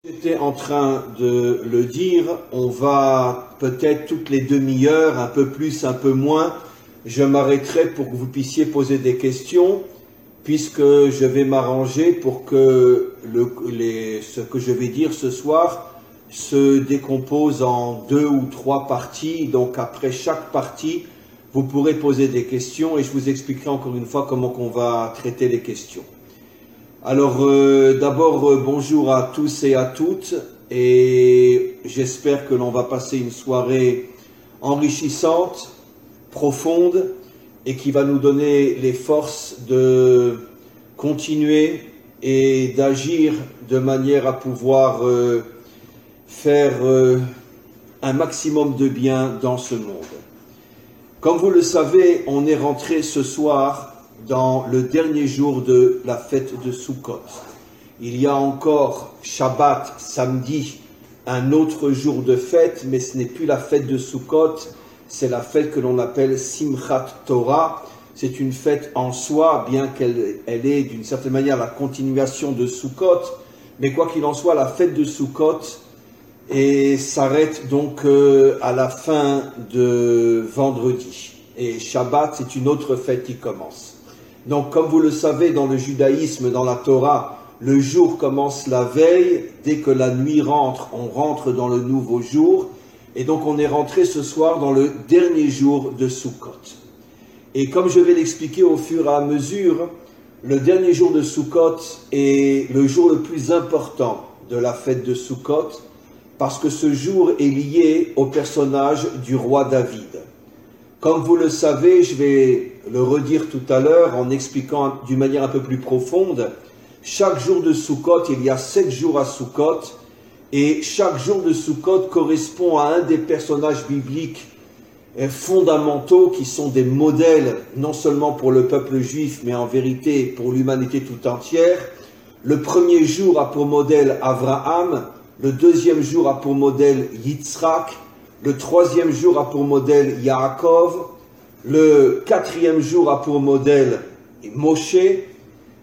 J'étais en train de le dire, on va peut-être toutes les demi-heures, un peu plus, un peu moins, je m'arrêterai pour que vous puissiez poser des questions, puisque je vais m'arranger pour que ce que je vais dire ce soir se décompose en 2 ou 3 parties. Donc après chaque partie, vous pourrez poser des questions et je vous expliquerai encore une fois comment on va traiter les questions. Alors d'abord bonjour à tous et à toutes, et j'espère que l'on va passer une soirée enrichissante, profonde, et qui va nous donner les forces de continuer et d'agir de manière à pouvoir faire un maximum de bien dans ce monde. Comme vous le savez, on est rentré ce soir dans le dernier jour de la fête de Sukkot. Il y a encore Shabbat, samedi, un autre jour de fête, mais ce n'est plus la fête de Sukkot, c'est la fête que l'on appelle Simchat Torah. C'est une fête en soi, bien qu'elle est d'une certaine manière la continuation de Sukkot, mais quoi qu'il en soit, la fête de Sukkot s'arrête donc à la fin de vendredi. Et Shabbat, c'est une autre fête qui commence. Donc, comme vous le savez, dans le judaïsme, dans la Torah, le jour commence la veille. Dès que la nuit rentre, on rentre dans le nouveau jour. Et donc, on est rentré ce soir dans le dernier jour de Sukkot. Et comme je vais l'expliquer au fur et à mesure, le dernier jour de Sukkot est le jour le plus important de la fête de Sukkot, parce que ce jour est lié au personnage du roi David. Comme vous le savez, je vais le redire tout à l'heure en expliquant d'une manière un peu plus profonde. Chaque jour de Sukkot, il y a 7 jours à Sukkot, et chaque jour de Sukkot correspond à un des personnages bibliques fondamentaux qui sont des modèles, non seulement pour le peuple juif, mais en vérité pour l'humanité tout entière. Le premier jour a pour modèle Abraham, le deuxième jour a pour modèle Yitzhak, le troisième jour a pour modèle Yaakov, le quatrième jour a pour modèle Moshe,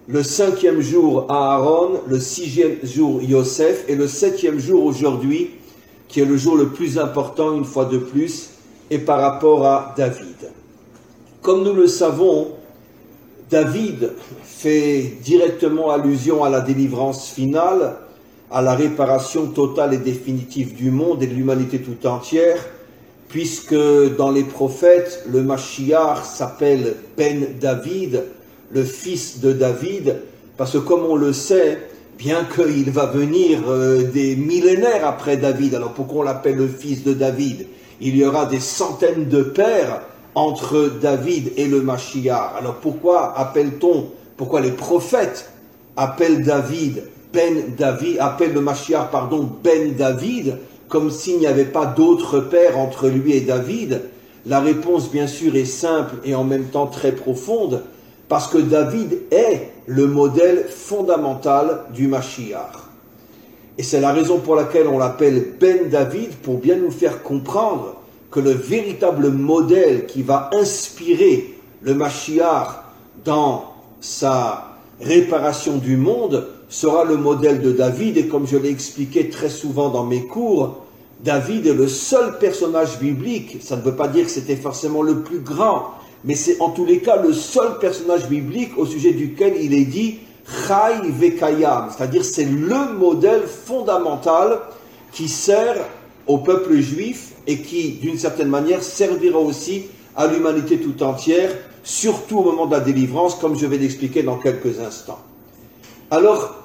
le cinquième jour Aaron, le sixième jour Yosef, et le septième jour aujourd'hui, qui est le jour le plus important une fois de plus, est par rapport à David. Comme nous le savons, David fait directement allusion à la délivrance finale, à la réparation totale et définitive du monde et de l'humanité tout entière, puisque dans les prophètes, le Mashiach s'appelle Ben David, le fils de David, parce que comme on le sait, bien qu'il va venir des millénaires après David, alors pourquoi on l'appelle le fils de David? Il y aura des centaines de pères entre David et le Mashiach. Alors pourquoi les prophètes appellent David appelle le Mashiach, Ben David, comme s'il n'y avait pas d'autre père entre lui et David? La réponse, bien sûr, est simple et en même temps très profonde, parce que David est le modèle fondamental du Mashiach. Et c'est la raison pour laquelle on l'appelle Ben David, pour bien nous faire comprendre que le véritable modèle qui va inspirer le Mashiach dans sa réparation du monde sera le modèle de David. Et comme je l'ai expliqué très souvent dans mes cours, David est le seul personnage biblique, ça ne veut pas dire que c'était forcément le plus grand, mais c'est en tous les cas le seul personnage biblique au sujet duquel il est dit Chai Vekayam, c'est-à-dire c'est le modèle fondamental qui sert au peuple juif et qui, d'une certaine manière, servira aussi à l'humanité tout entière, surtout au moment de la délivrance, comme je vais l'expliquer dans quelques instants. Alors,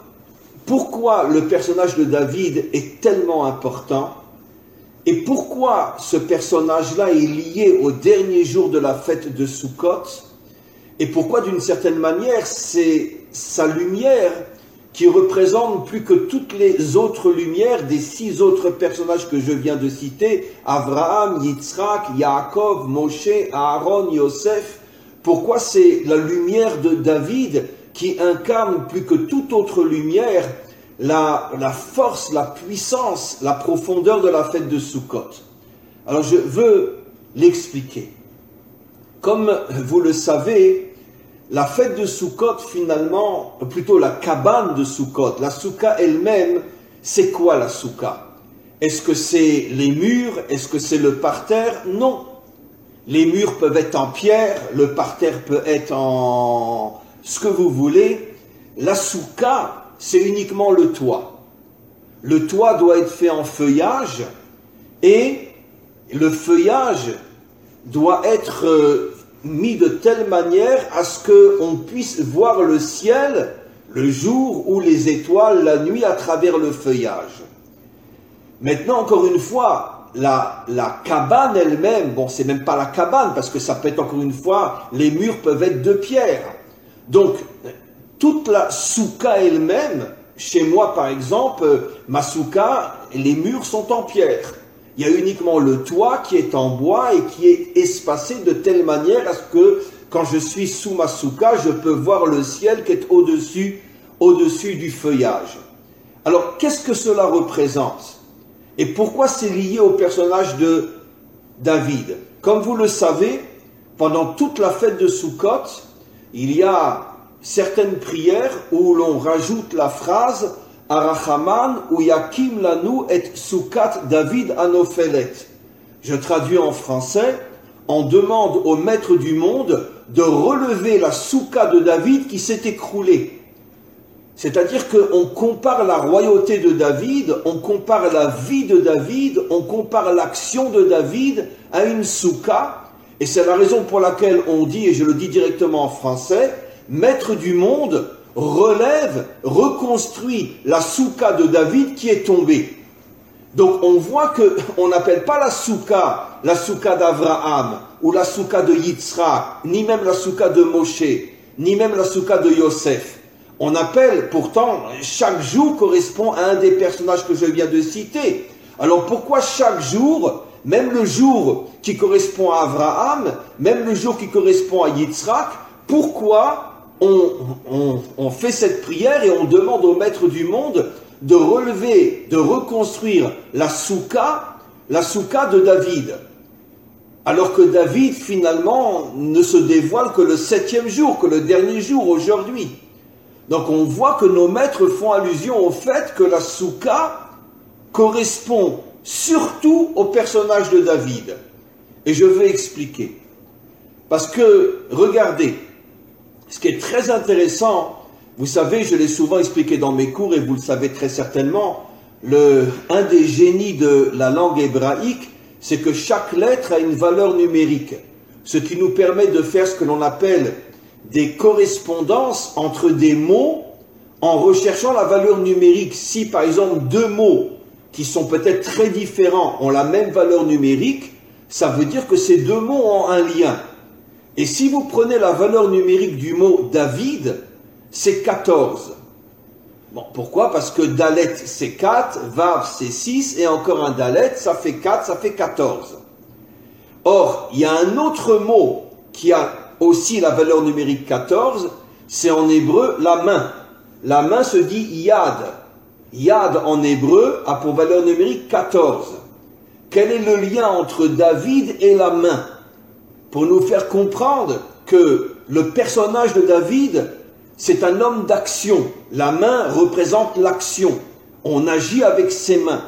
pourquoi le personnage de David est tellement important et pourquoi ce personnage-là est lié au dernier jour de la fête de Sukkot et pourquoi, d'une certaine manière, c'est sa lumière qui représente plus que toutes les autres lumières des 6 autres personnages que je viens de citer, Abraham, Yitzhak, Yaakov, Moshe, Aaron, Yosef. Pourquoi c'est la lumière de David qui incarne plus que toute autre lumière la force, la puissance, la profondeur de la fête de Sukkot? Alors je veux l'expliquer. Comme vous le savez, la fête de Sukkot finalement, plutôt la cabane de Sukkot, la soukha elle-même, c'est quoi la souka? Est-ce que c'est les murs? Est-ce que c'est le parterre? Non. Les murs peuvent être en pierre, le parterre peut être en ce que vous voulez. La souka, c'est uniquement le toit. Le toit doit être fait en feuillage et le feuillage doit être mis de telle manière à ce qu'on puisse voir le ciel le jour ou les étoiles la nuit à travers le feuillage. Maintenant, encore une fois, la cabane elle-même, bon, c'est même pas la cabane, parce que ça peut être, encore une fois, les murs peuvent être de pierre. Donc, toute la souka elle-même, chez moi par exemple, ma souka, les murs sont en pierre. Il y a uniquement le toit qui est en bois et qui est espacé de telle manière à ce que, quand je suis sous ma souka, je peux voir le ciel qui est au-dessus du feuillage. Alors, qu'est-ce que cela représente? Et pourquoi c'est lié au personnage de David? Comme vous le savez, pendant toute la fête de Sukkot, il y a certaines prières où l'on rajoute la phrase « Arachaman ou yakim lanu et Sukkat David anofelet ». Je traduis en français, on demande au maître du monde de relever la souka de David qui s'est écroulée. C'est-à-dire qu'on compare la royauté de David, on compare la vie de David, on compare l'action de David à une souka. Et c'est la raison pour laquelle on dit, et je le dis directement en français, maître du monde relève, reconstruit la souka de David qui est tombée. Donc on voit qu'on n'appelle pas la souka d'Abraham, ou la souka de Yitzhak, ni même la souka de Moshe, ni même la souka de Yosef. On appelle, pourtant, chaque jour correspond à un des personnages que je viens de citer. Alors pourquoi chaque jour, même le jour qui correspond à Abraham, même le jour qui correspond à Yitzhak, pourquoi on fait cette prière et on demande au maître du monde de relever, de reconstruire la souka de David? Alors que David, finalement, ne se dévoile que le 7e jour, que le dernier jour, aujourd'hui. Donc on voit que nos maîtres font allusion au fait que la souka correspond surtout au personnage de David. Et je vais expliquer. Parce que, regardez, ce qui est très intéressant, vous savez, je l'ai souvent expliqué dans mes cours et vous le savez très certainement, un des génies de la langue hébraïque, c'est que chaque lettre a une valeur numérique. Ce qui nous permet de faire ce que l'on appelle des correspondances entre des mots en recherchant la valeur numérique. Si par exemple deux mots qui sont peut-être très différents ont la même valeur numérique, ça veut dire que ces deux mots ont un lien. Et si vous prenez la valeur numérique du mot David, c'est 14. Bon, pourquoi? Parce que Dalet c'est 4, Vav c'est 6, et encore un Dalet, ça fait 4, ça fait 14. Or, il y a un autre mot qui a aussi la valeur numérique 14, c'est en hébreu la main. La main se dit yad. Yad en hébreu a pour valeur numérique 14. Quel est le lien entre David et la main? Pour nous faire comprendre que le personnage de David, c'est un homme d'action. La main représente l'action. On agit avec ses mains.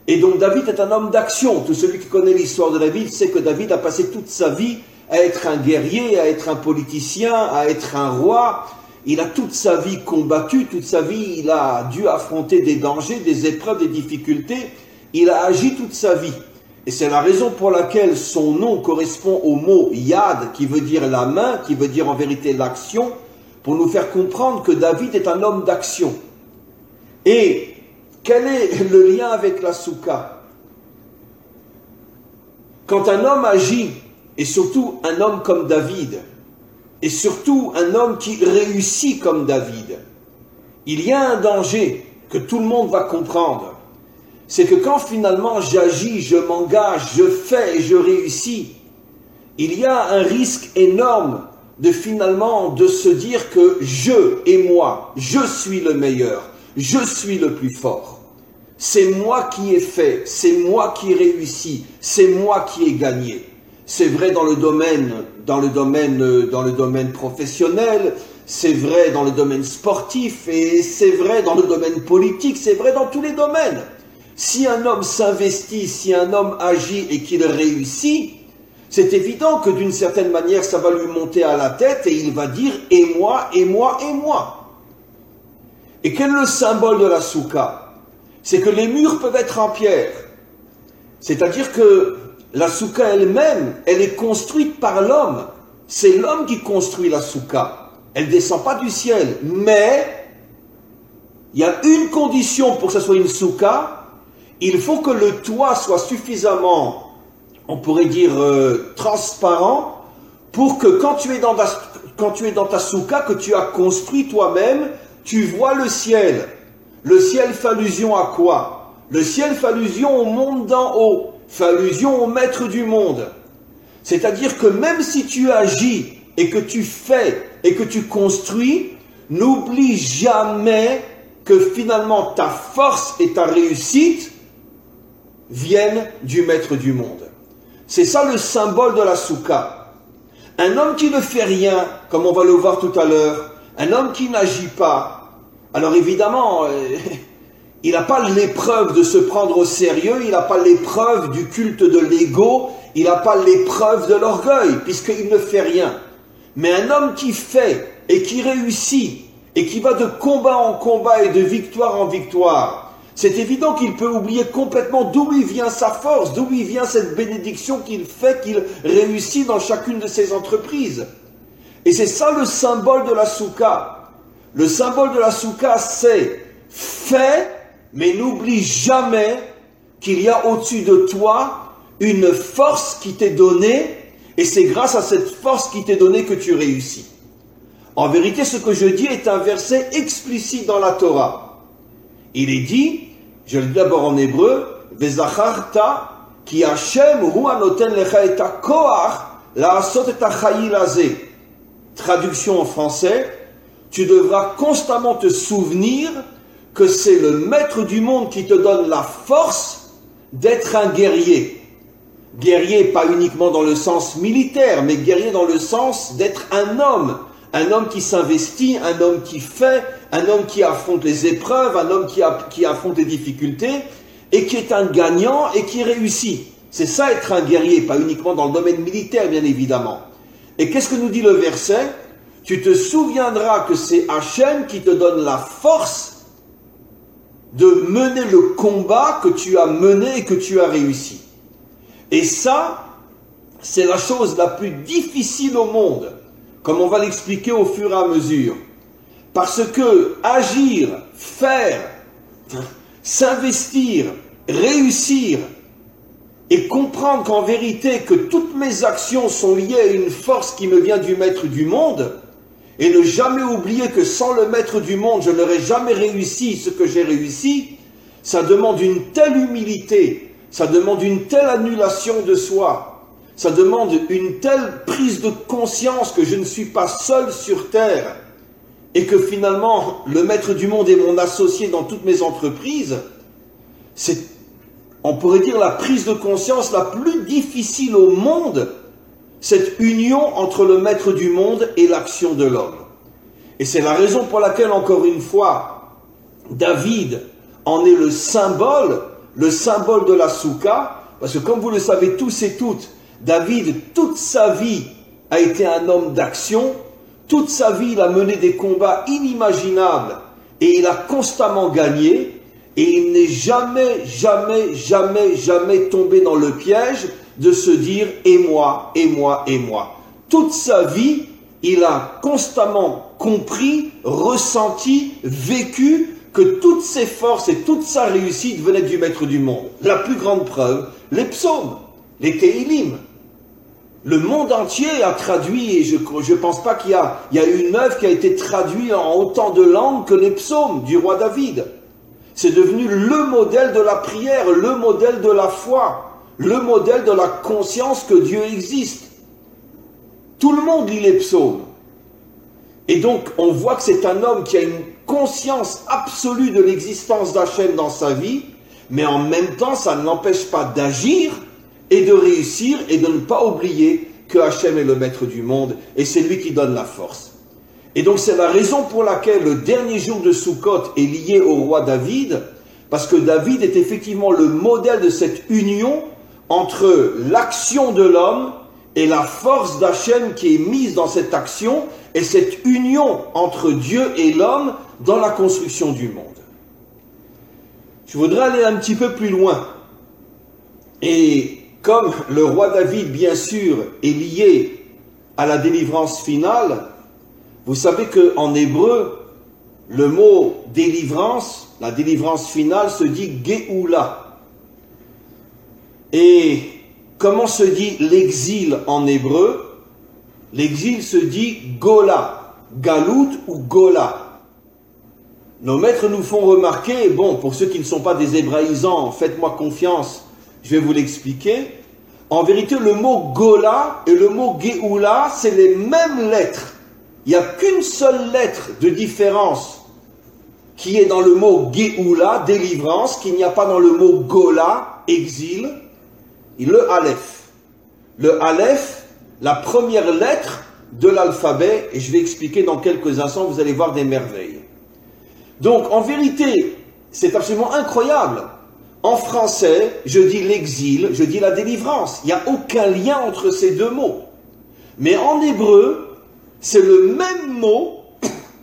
Et donc David est un homme d'action. Tout celui qui connaît l'histoire de David sait que David a passé toute sa vie à être un guerrier, à être un politicien, à être un roi. Il a toute sa vie combattu, toute sa vie il a dû affronter des dangers, des épreuves, des difficultés. Il a agi toute sa vie. Et c'est la raison pour laquelle son nom correspond au mot Yad, qui veut dire la main, qui veut dire en vérité l'action, pour nous faire comprendre que David est un homme d'action. Et quel est le lien avec la souka? Quand un homme agit, et surtout un homme comme David, et surtout un homme qui réussit comme David, il y a un danger que tout le monde va comprendre. C'est que quand finalement j'agis, je m'engage, je fais et je réussis, il y a un risque énorme de finalement de se dire que je et moi, je suis le meilleur, je suis le plus fort. C'est moi qui ai fait, c'est moi qui ai réussi, c'est moi qui ai gagné. C'est vrai dans le domaine professionnel, c'est vrai dans le domaine sportif, et c'est vrai dans le domaine politique, c'est vrai dans tous les domaines. Si un homme s'investit, si un homme agit et qu'il réussit, c'est évident que d'une certaine manière, ça va lui monter à la tête et il va dire « et moi, et moi, et moi ». Et quel est le symbole de la soukha? C'est que les murs peuvent être en pierre. C'est-à-dire que la soukha elle-même, elle est construite par l'homme. C'est l'homme qui construit la soukha. Elle ne descend pas du ciel. Mais, il y a une condition pour que ce soit une soukha. Il faut que le toit soit suffisamment, on pourrait dire, transparent, pour que quand tu es dans ta soukha, que tu as construit toi-même, tu vois le ciel. Le ciel fait allusion à quoi? Le ciel fait allusion au monde d'en haut, fait allusion au maître du monde. C'est-à-dire que même si tu agis et que tu fais et que tu construis, n'oublie jamais que finalement ta force et ta réussite viennent du maître du monde. C'est ça le symbole de la soukha. Un homme qui ne fait rien, comme on va le voir tout à l'heure, un homme qui n'agit pas, alors évidemment, il n'a pas l'épreuve de se prendre au sérieux, il n'a pas l'épreuve du culte de l'ego, il n'a pas l'épreuve de l'orgueil, puisqu'il ne fait rien. Mais un homme qui fait et qui réussit, et qui va de combat en combat et de victoire en victoire, c'est évident qu'il peut oublier complètement d'où lui vient sa force, d'où lui vient cette bénédiction qu'il fait, qu'il réussit dans chacune de ses entreprises. Et c'est ça le symbole de la soukha. Le symbole de la soukha, c'est fais, mais n'oublie jamais qu'il y a au-dessus de toi une force qui t'est donnée, et c'est grâce à cette force qui t'est donnée que tu réussis. En vérité, ce que je dis est un verset explicite dans la Torah. Il est dit, je le dis d'abord en hébreu, Vezacharta ki Hashem hu anoten lecha et hakoach la'asot et hachayil hazeh. Traduction en français, tu devras constamment te souvenir que c'est le maître du monde qui te donne la force d'être un guerrier. Guerrier pas uniquement dans le sens militaire, mais guerrier dans le sens d'être un homme qui s'investit, un homme qui fait, un homme qui affronte les épreuves, un homme qui affronte les difficultés, et qui est un gagnant et qui réussit. C'est ça être un guerrier, pas uniquement dans le domaine militaire, bien évidemment. Et qu'est-ce que nous dit le verset? Tu te souviendras que c'est Hachem qui te donne la force de mener le combat que tu as mené et que tu as réussi. Et ça, c'est la chose la plus difficile au monde, comme on va l'expliquer au fur et à mesure. Parce que agir, faire, s'investir, réussir, et comprendre qu'en vérité que toutes mes actions sont liées à une force qui me vient du maître du monde, et ne jamais oublier que sans le maître du monde, je n'aurais jamais réussi ce que j'ai réussi, ça demande une telle humilité, ça demande une telle annulation de soi, ça demande une telle prise de conscience que je ne suis pas seul sur terre, et que finalement le maître du monde est mon associé dans toutes mes entreprises. C'est, on pourrait dire, la prise de conscience la plus difficile au monde, cette union entre le maître du monde et l'action de l'homme. Et c'est la raison pour laquelle, encore une fois, David en est le symbole de la soukha, parce que comme vous le savez tous et toutes, David, toute sa vie, a été un homme d'action, toute sa vie, il a mené des combats inimaginables, et il a constamment gagné, et il n'est jamais tombé dans le piège de se dire « et moi, et moi, et moi ». Toute sa vie, il a constamment compris, ressenti, vécu que toutes ses forces et toute sa réussite venaient du maître du monde. La plus grande preuve, les psaumes, les Tehillim. Le monde entier a traduit, et je ne pense pas qu'il y a une œuvre qui a été traduite en autant de langues que les psaumes du roi David. C'est devenu le modèle de la prière, le modèle de la foi, le modèle de la conscience que Dieu existe. Tout le monde lit les psaumes. Et donc, on voit que c'est un homme qui a une conscience absolue de l'existence d'Hachem dans sa vie, mais en même temps, ça ne l'empêche pas d'agir et de réussir et de ne pas oublier que Hachem est le maître du monde et c'est lui qui donne la force. Et donc c'est la raison pour laquelle le dernier jour de Sukkot est lié au roi David, parce que David est effectivement le modèle de cette union entre l'action de l'homme et la force d'Hachem qui est mise dans cette action, et cette union entre Dieu et l'homme dans la construction du monde. Je voudrais aller un petit peu plus loin. Et comme le roi David, bien sûr, est lié à la délivrance finale, vous savez qu'en hébreu, le mot délivrance, la délivrance finale, se dit Géoula. Et comment se dit l'exil en hébreu? L'exil se dit Gola, Galout ou Gola. Nos maîtres nous font remarquer, bon, pour ceux qui ne sont pas des hébraïsants, faites-moi confiance, je vais vous l'expliquer. En vérité, le mot Gola et le mot Géoula, c'est les mêmes lettres. Il n'y a qu'une seule lettre de différence qui est dans le mot Géoula, délivrance, qu'il n'y a pas dans le mot Gola, exil, et le Aleph. Le Aleph, la première lettre de l'alphabet, et je vais expliquer dans quelques instants, vous allez voir des merveilles. Donc, en vérité, c'est absolument incroyable. En français, je dis l'exil, je dis la délivrance. Il n'y a aucun lien entre ces deux mots. Mais en hébreu, c'est le même mot,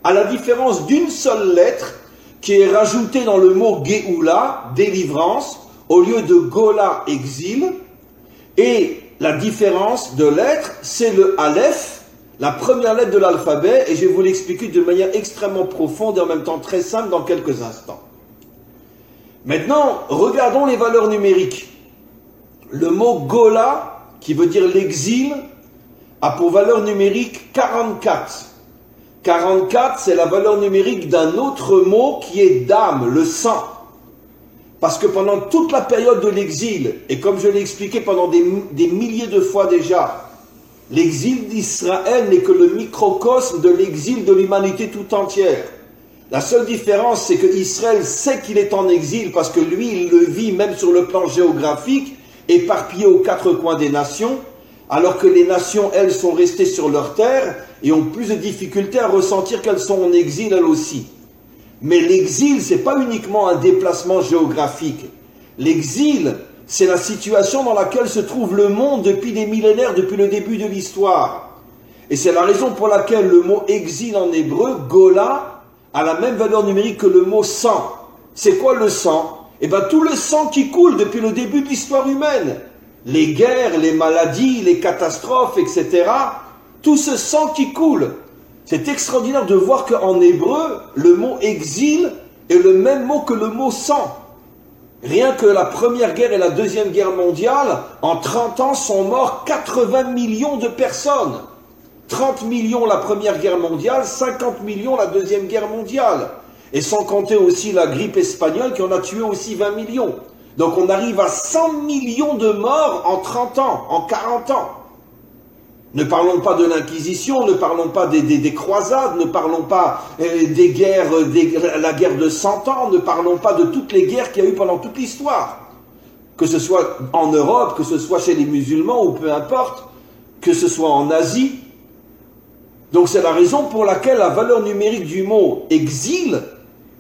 à la différence d'une seule lettre, qui est rajoutée dans le mot Géoula, délivrance, au lieu de Gola, exil. Et la différence de lettres, c'est le Aleph, la première lettre de l'alphabet, et je vais vous l'expliquer de manière extrêmement profonde et en même temps très simple dans quelques instants. Maintenant, regardons les valeurs numériques. Le mot Gola, qui veut dire l'exil, a pour valeur numérique 44. 44, c'est la valeur numérique d'un autre mot qui est dam, le sang. Parce que pendant toute la période de l'exil, et comme je l'ai expliqué pendant des milliers de fois déjà, l'exil d'Israël n'est que le microcosme de l'exil de l'humanité tout entière. La seule différence, c'est que Israël sait qu'il est en exil parce que lui, il le vit même sur le plan géographique, éparpillé aux quatre coins des nations, alors que les nations, elles, sont restées sur leur terre et ont plus de difficultés à ressentir qu'elles sont en exil elles aussi. Mais l'exil, ce n'est pas uniquement un déplacement géographique. L'exil, c'est la situation dans laquelle se trouve le monde depuis des millénaires, depuis le début de l'histoire. Et c'est la raison pour laquelle le mot exil en hébreu, Gola, a la même valeur numérique que le mot sang. C'est quoi le sang? Eh bien, tout le sang qui coule depuis le début de l'histoire humaine. Les guerres, les maladies, les catastrophes, etc. Tout ce sang qui coule. C'est extraordinaire de voir qu'en hébreu, le mot exil est le même mot que le mot sang. Rien que la première guerre et la deuxième guerre mondiale, en 30 ans sont morts 80 millions de personnes. 30 millions la première guerre mondiale, 50 millions la deuxième guerre mondiale. Et sans compter aussi la grippe espagnole qui en a tué aussi 20 millions. Donc on arrive à 100 millions de morts en 30 ans, en 40 ans. Ne parlons pas de l'Inquisition, ne parlons pas des croisades, ne parlons pas des guerres, la guerre de 100 ans, ne parlons pas de toutes les guerres qu'il y a eu pendant toute l'histoire. Que ce soit en Europe, que ce soit chez les musulmans ou peu importe, que ce soit en Asie. Donc c'est la raison pour laquelle la valeur numérique du mot exil,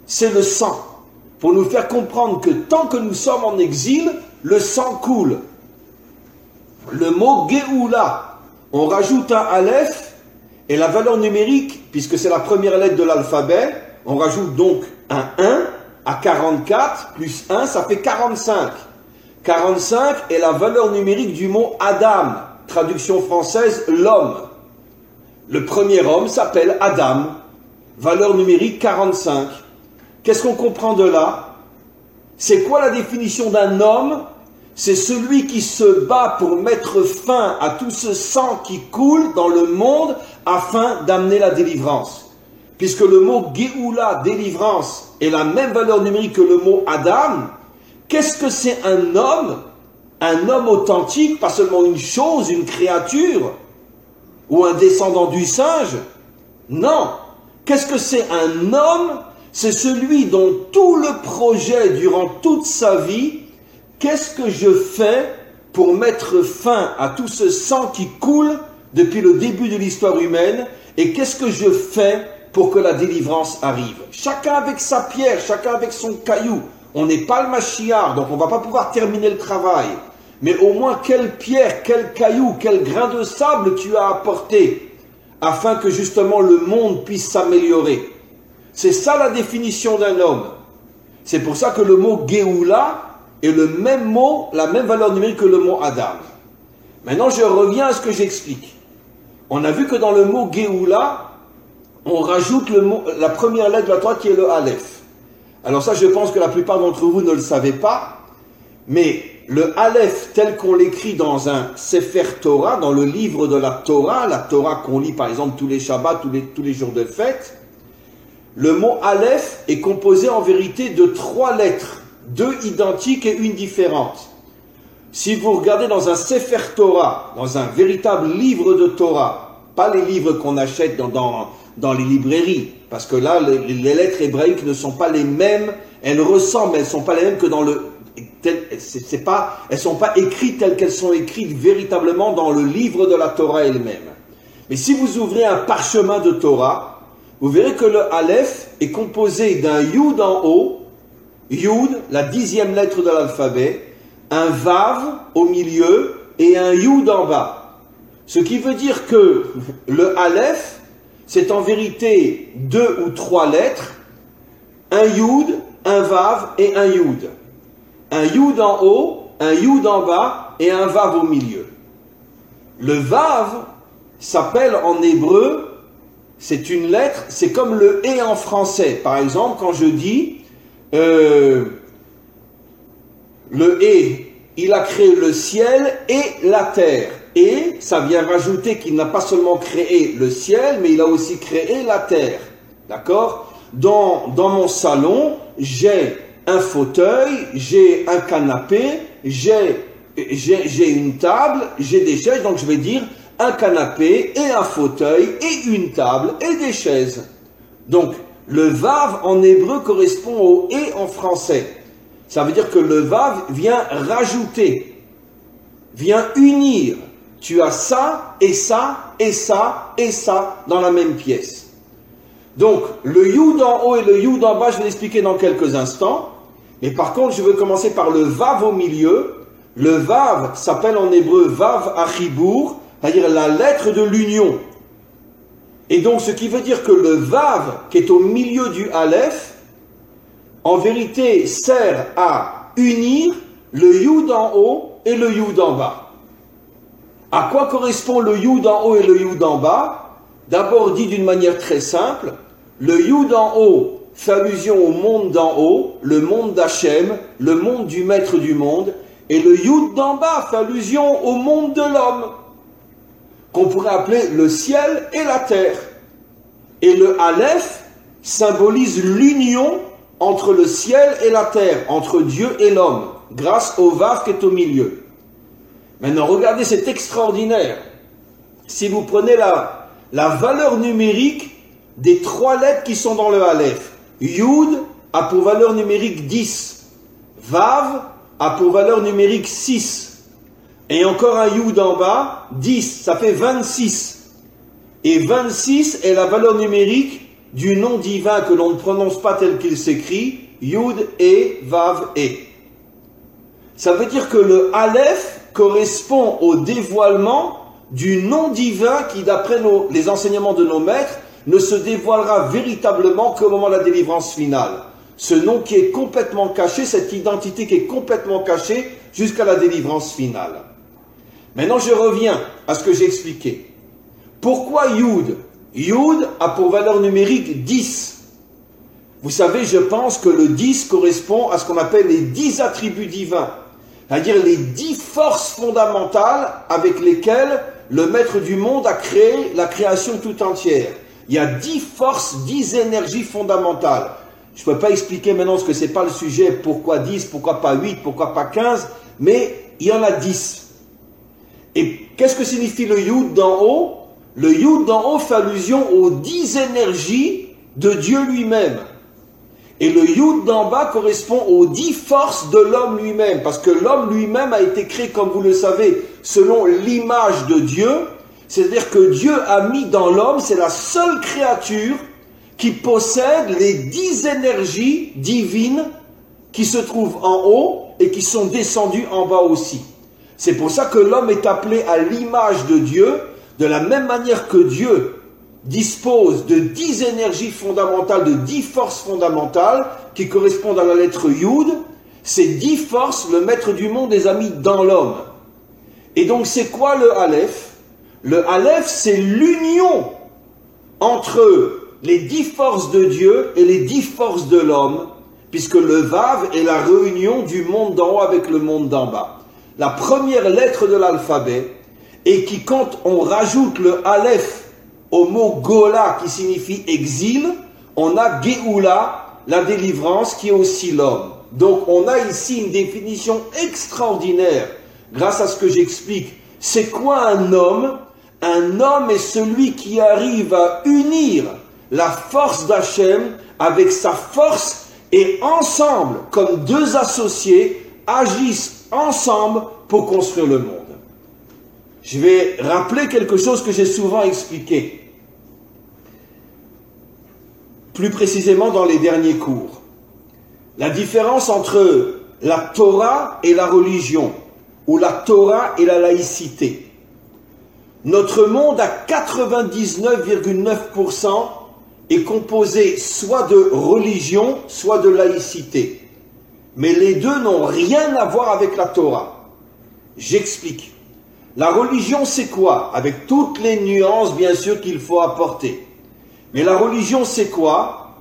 c'est le sang. Pour nous faire comprendre que tant que nous sommes en exil, le sang coule. Le mot Géoula, on rajoute un Aleph, et la valeur numérique, puisque c'est la première lettre de l'alphabet, on rajoute donc un 1 à 44, plus 1, ça fait 45. 45 est la valeur numérique du mot Adam, traduction française, l'homme. Le premier homme s'appelle Adam, valeur numérique 45. Qu'est-ce qu'on comprend de là? C'est quoi la définition d'un homme? C'est celui qui se bat pour mettre fin à tout ce sang qui coule dans le monde afin d'amener la délivrance. Puisque le mot Géoula, délivrance, est la même valeur numérique que le mot Adam, qu'est-ce que c'est un homme? Un homme authentique, pas seulement une chose, une créature, ou un descendant du singe? Non. Qu'est-ce que c'est un homme? C'est celui dont tout le projet durant toute sa vie, qu'est-ce que je fais pour mettre fin à tout ce sang qui coule depuis le début de l'histoire humaine et qu'est-ce que je fais pour que la délivrance arrive? Chacun avec sa pierre, chacun avec son caillou. On n'est pas le Mashiach, donc on ne va pas pouvoir terminer le travail. Mais au moins, quelle pierre, quel caillou, quel grain de sable tu as apporté afin que justement le monde puisse s'améliorer. C'est ça la définition d'un homme. C'est pour ça que le mot Géoula est le même mot, la même valeur numérique que le mot Adam. Maintenant, je reviens à ce que j'explique. On a vu que dans le mot Géoula, on rajoute la première lettre de la Torah qui est le Aleph. Alors ça, je pense que la plupart d'entre vous ne le savez pas, mais le Aleph tel qu'on l'écrit dans un Sefer Torah, dans le livre de la Torah qu'on lit par exemple tous les Shabbats, tous les jours de fête, le mot Aleph est composé en vérité de 3 lettres, 2 identiques et une différente. Si vous regardez dans un Sefer Torah, dans un véritable livre de Torah, pas les livres qu'on achète dans les librairies, parce que là, les lettres hébraïques ne sont pas les mêmes, elles ressemblent, mais elles ne sont pas les mêmes que dans le... elles ne sont pas écrites telles qu'elles sont écrites véritablement dans le livre de la Torah elle-même. Mais si vous ouvrez un parchemin de Torah, vous verrez que le Aleph est composé d'un Yud en haut, Yud, la 10e lettre de l'alphabet, un Vav au milieu et un Yud en bas. Ce qui veut dire que le Aleph, c'est en vérité 2 ou 3 lettres, un Yud, un Vav et un Yud. Un Yud en haut, un Yud en bas et un Vav au milieu. Le Vav s'appelle en hébreu, c'est une lettre, c'est comme le et en français. Par exemple, quand je dis le et, il a créé le ciel et la terre. Et ça vient rajouter qu'il n'a pas seulement créé le ciel, mais il a aussi créé la terre. D'accord? Dans mon salon, j'ai un fauteuil, j'ai un canapé, j'ai une table, j'ai des chaises, donc je vais dire un canapé et un fauteuil et une table et des chaises. Donc, le Vav en hébreu correspond au et en français. Ça veut dire que le Vav vient rajouter, vient unir. Tu as ça et ça et ça et ça dans la même pièce. Donc, le Yud en haut et le Yud en bas, je vais l'expliquer dans quelques instants. Mais par contre, je veux commencer par le Vav au milieu. Le Vav s'appelle en hébreu Vav Achibour, c'est-à-dire la lettre de l'union. Et donc, ce qui veut dire que le Vav, qui est au milieu du Aleph, en vérité sert à unir le Yud en haut et le Yud en bas. À quoi correspond le Yud en haut et le Yud en bas? D'abord dit d'une manière très simple, le Yud en haut fait allusion au monde d'en haut, le monde d'Hachem, le monde du maître du monde, et le Yud d'en bas fait allusion au monde de l'homme, qu'on pourrait appeler le ciel et la terre. Et le Aleph symbolise l'union entre le ciel et la terre, entre Dieu et l'homme, grâce au Vav qui est au milieu. Maintenant, regardez, c'est extraordinaire. Si vous prenez la valeur numérique des 3 lettres qui sont dans le Aleph, Yud a pour valeur numérique 10, Vav a pour valeur numérique 6, et encore un Yud en bas, 10, ça fait 26. Et 26 est la valeur numérique du nom divin que l'on ne prononce pas tel qu'il s'écrit, Yud et Vav et. Ça veut dire que le Aleph correspond au dévoilement du nom divin qui, d'après les enseignements de nos maîtres, ne se dévoilera véritablement qu'au moment de la délivrance finale. Ce nom qui est complètement caché, cette identité qui est complètement cachée jusqu'à la délivrance finale. Maintenant, je reviens à ce que j'ai expliqué. Pourquoi Yud? Yud a pour valeur numérique 10. Vous savez, je pense que le 10 correspond à ce qu'on appelle les 10 attributs divins. C'est-à-dire les 10 forces fondamentales avec lesquelles le maître du monde a créé la création tout entière. Il y a 10 forces, 10 énergies fondamentales. Je ne peux pas expliquer maintenant ce que c'est pas le sujet, pourquoi 10, pourquoi pas 8, pourquoi pas 15, mais il y en a 10. Et qu'est-ce que signifie le Yud d'en haut? Le Yud d'en haut fait allusion aux 10 énergies de Dieu lui-même. Et le Yud d'en bas correspond aux 10 forces de l'homme lui-même, parce que l'homme lui-même a été créé, comme vous le savez, selon l'image de Dieu, C'est-à-dire que Dieu a mis dans l'homme, c'est la seule créature qui possède les 10 énergies divines qui se trouvent en haut et qui sont descendues en bas aussi. C'est pour ça que l'homme est appelé à l'image de Dieu, de la même manière que Dieu dispose de 10 énergies fondamentales, de 10 forces fondamentales qui correspondent à la lettre Yud. Ces 10 forces, le maître du monde les a mis dans l'homme. Et donc c'est quoi le Aleph? Le Aleph, c'est l'union entre les 10 forces de Dieu et les 10 forces de l'homme, puisque le Vav est la réunion du monde d'en haut avec le monde d'en bas. La première lettre de l'alphabet, et qui, quand on rajoute le Aleph au mot Gola, qui signifie exil, on a Géoula, la délivrance, qui est aussi l'homme. Donc on a ici une définition extraordinaire, grâce à ce que j'explique. C'est quoi un homme? Un homme est celui qui arrive à unir la force d'Hachem avec sa force, et ensemble, comme deux associés, agissent ensemble pour construire le monde. Je vais rappeler quelque chose que j'ai souvent expliqué, plus précisément dans les derniers cours. La différence entre la Torah et la religion, ou la Torah et la laïcité. Notre monde à 99,9% est composé soit de religion, soit de laïcité. Mais les deux n'ont rien à voir avec la Torah. J'explique. La religion, c'est quoi? Avec toutes les nuances, bien sûr, qu'il faut apporter. Mais la religion, c'est quoi?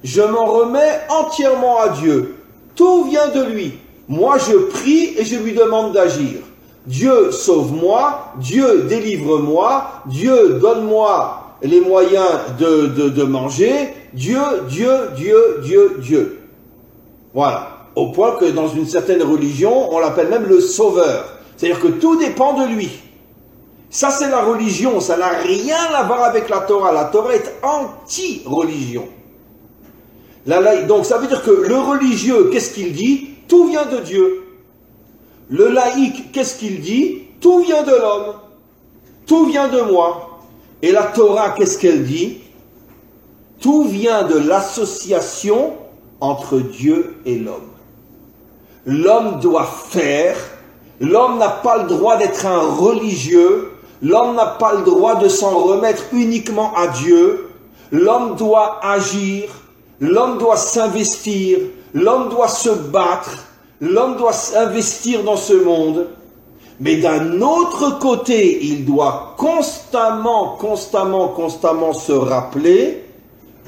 Je m'en remets entièrement à Dieu. Tout vient de lui. Moi, je prie et je lui demande d'agir. Dieu, sauve-moi. Dieu, délivre-moi. Dieu, donne-moi les moyens de manger. Dieu, Dieu, Dieu, Dieu, Dieu. Voilà. Au point que dans une certaine religion, on l'appelle même le sauveur. C'est-à-dire que tout dépend de lui. Ça, c'est la religion. Ça n'a rien à voir avec la Torah. La Torah est anti-religion. Donc, ça veut dire que le religieux, qu'est-ce qu'il dit? Tout vient de Dieu. Le laïc, qu'est-ce qu'il dit? Tout vient de l'homme. Tout vient de moi. Et la Torah, qu'est-ce qu'elle dit? Tout vient de l'association entre Dieu et l'homme. L'homme doit faire. L'homme n'a pas le droit d'être un religieux. L'homme n'a pas le droit de s'en remettre uniquement à Dieu. L'homme doit agir. L'homme doit s'investir. L'homme doit se battre. L'homme doit s'investir dans ce monde. Mais d'un autre côté, il doit constamment se rappeler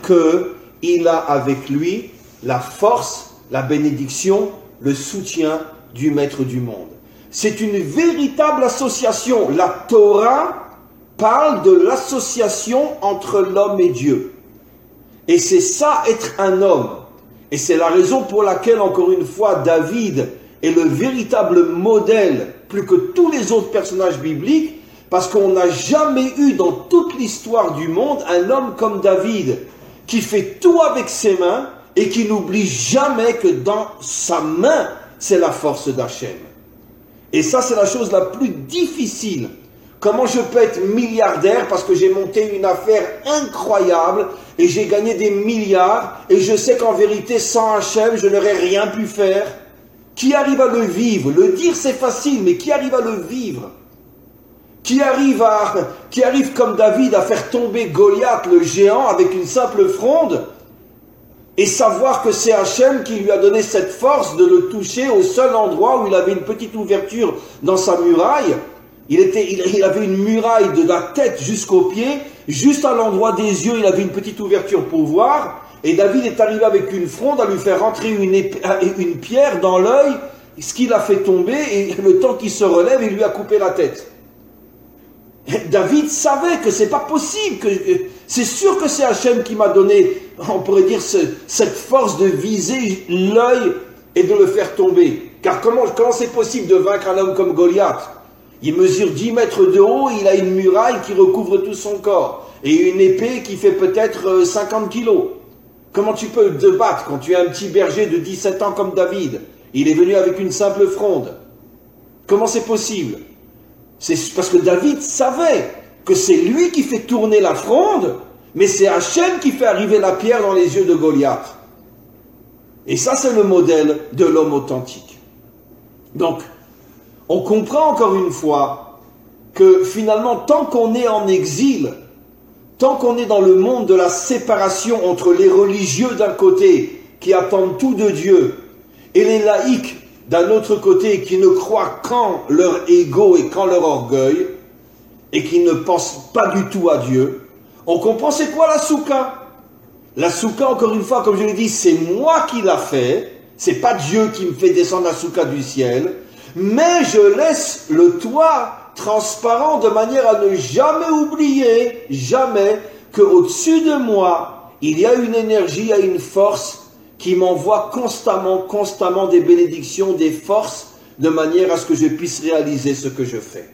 qu'il a avec lui la force, la bénédiction, le soutien du maître du monde. C'est une véritable association. La Torah parle de l'association entre l'homme et Dieu. Et c'est ça, être un homme. Et c'est la raison pour laquelle, encore une fois, David est le véritable modèle, plus que tous les autres personnages bibliques, parce qu'on n'a jamais eu dans toute l'histoire du monde un homme comme David, qui fait tout avec ses mains et qui n'oublie jamais que dans sa main, c'est la force d'Hachem. Et ça, c'est la chose la plus difficile. Comment je peux être milliardaire parce que j'ai monté une affaire incroyable et j'ai gagné des milliards et je sais qu'en vérité, sans Hachem, je n'aurais rien pu faire. Qui arrive à le vivre? Le dire, c'est facile, mais qui arrive à le vivre? Qui arrive comme David à faire tomber Goliath, le géant, avec une simple fronde et savoir que c'est Hachem qui lui a donné cette force de le toucher au seul endroit où il avait une petite ouverture dans sa muraille. Il avait une muraille de la tête jusqu'aux pieds, juste à l'endroit des yeux, il avait une petite ouverture pour voir, et David est arrivé avec une fronde à lui faire rentrer une pierre dans l'œil, ce qui l'a fait tomber, et le temps qu'il se relève, il lui a coupé la tête. David savait que c'est pas possible, c'est sûr que c'est Hachem qui m'a donné, on pourrait dire, cette force de viser l'œil et de le faire tomber. Car comment c'est possible de vaincre un homme comme Goliath? Il mesure 10 mètres de haut, il a une muraille qui recouvre tout son corps, et une épée qui fait peut-être 50 kilos. Comment tu peux te battre quand tu es un petit berger de 17 ans comme David? Il est venu avec une simple fronde. Comment c'est possible? C'est parce que David savait que c'est lui qui fait tourner la fronde, mais c'est Hachem qui fait arriver la pierre dans les yeux de Goliath. Et ça, c'est le modèle de l'homme authentique. Donc, on comprend encore une fois que finalement, tant qu'on est en exil, tant qu'on est dans le monde de la séparation entre les religieux d'un côté, qui attendent tout de Dieu, et les laïcs d'un autre côté, qui ne croient qu'en leur ego et qu'en leur orgueil, et qui ne pensent pas du tout à Dieu, on comprend c'est quoi la soukha. La soukha, encore une fois, comme je l'ai dit, c'est moi qui l'a fait, c'est pas Dieu qui me fait descendre la soukha du ciel, mais je laisse le toit transparent de manière à ne jamais oublier, jamais, qu'au-dessus de moi, il y a une énergie, il y a une force qui m'envoie constamment des bénédictions, des forces, de manière à ce que je puisse réaliser ce que je fais.